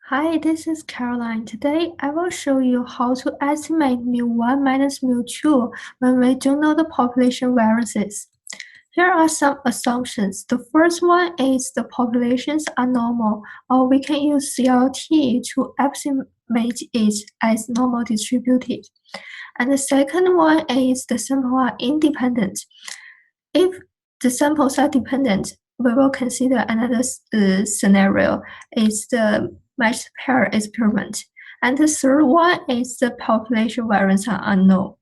Hi, this is Caroline. Today, I will show you how to estimate mu1 minus mu2 when we don't know the population variances. Here are some assumptions. The first one is the populations are normal, or we can use CLT to estimate it as normal distributed. And the second one is the samples are independent. If the samples are dependent, we will consider another scenario is the matched pair experiment. And the third one is the population variance are unknown.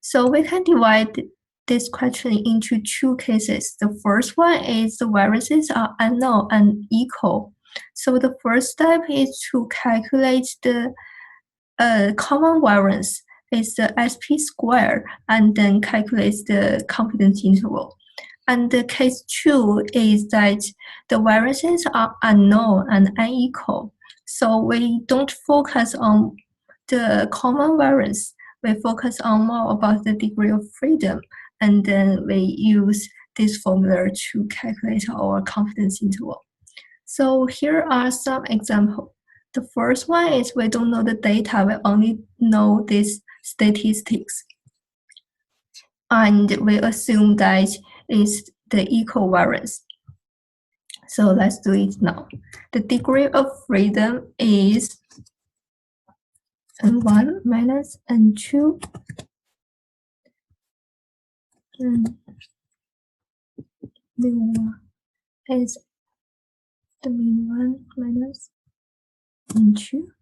So we can divide this question into two cases. The first one is the variances are unknown and equal. So the first step is to calculate the common variance is the SP square and then calculate the confidence interval. And the case 2 is that the variances are unknown and unequal. So we don't focus on the common variance. We focus on more about the degree of freedom. And then we use this formula to calculate our confidence interval. So here are some examples. The first one is we don't know the data, we only know these statistics. And we assume that is the equal variance. So let's do it now. The degree of freedom is N1 minus N2. And mu1 is the mu1 minus N2.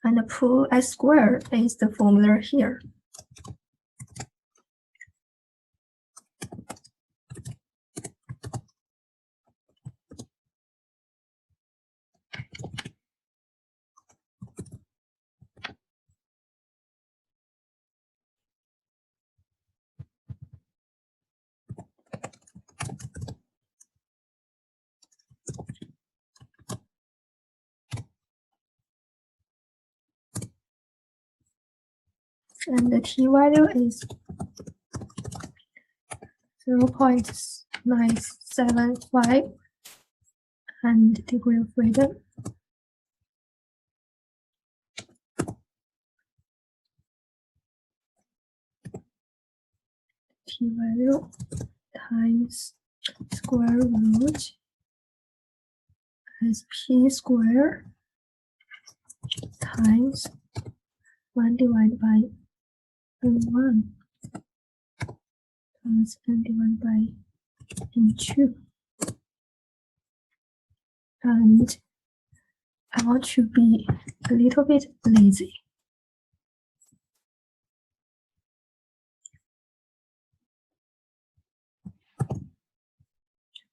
And the pool S squared is the formula here. And the t-value is 0.975 and degree of freedom t-value times square root SP square times 1 divided by N1 plus N divided by N2. And I want to be a little bit lazy.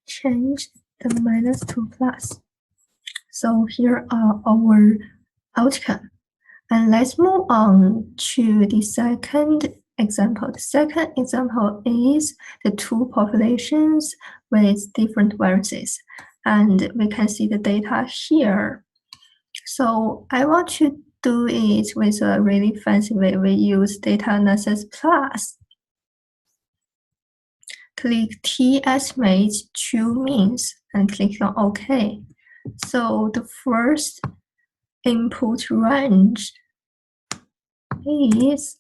Change the minus to plus. So here are our outcome. And let's move on to the second example. The second example is the two populations with different variances. And we can see the data here. So I want to do it with a really fancy way. We use data analysis plus. Click T estimate two means and click on OK. So the first input range is,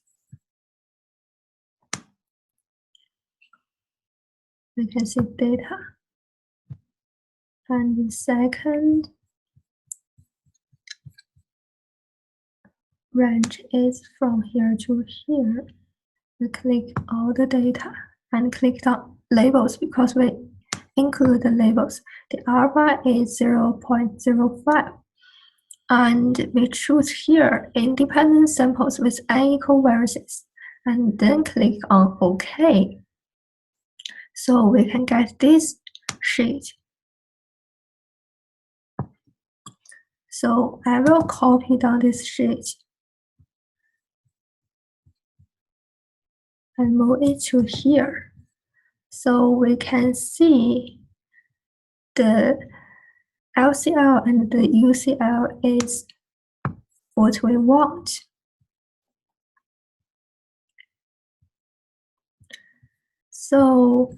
we can see data, and the second range is from here to here. We click all the data and click on labels because we include the labels. The alpha is 0.05. And we choose here independent samples with unequal variances and then click on OK. So we can get this sheet. So I will copy down this sheet and move it to here. So we can see the LCL and the UCL is what we want. So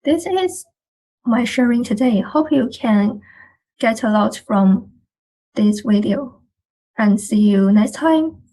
this is my sharing today. Hope you can get a lot from this video, and see you next time.